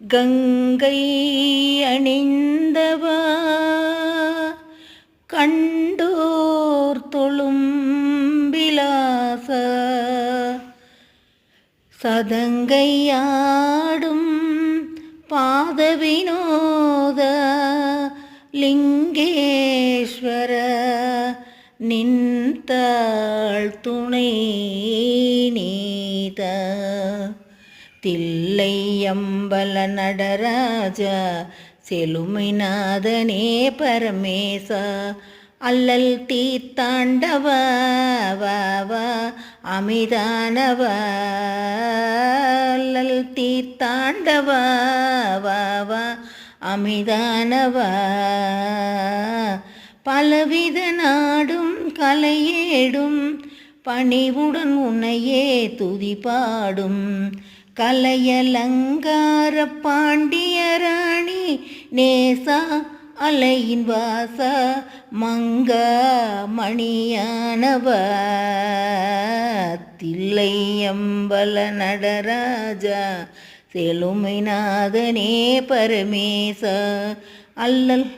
கங்கை அணிந்தவா கண்டோர் தொழும் விலாச சதங்கையாடும் பாத வினோத லிங்கேஸ்வர நின்றாள் துணை நீத தில்லையம்பல நடராஜ செலுமைநாதனே பரமேச அல்லல் தீர்த்தாண்டவ அமிதானவ அல்லல் தீர்த்தாண்டவ அமிதானவ பலவித நாடும் கலையேடும் பணிவுடன் உன்னையே துதி பாடும் கலையலங்கார பாண்டியராணி நேசா அலையின் வாச மங்க மணியானவ தில்லையம்பல நடராஜா செலுமைநாதனே பரமேச அல்லல்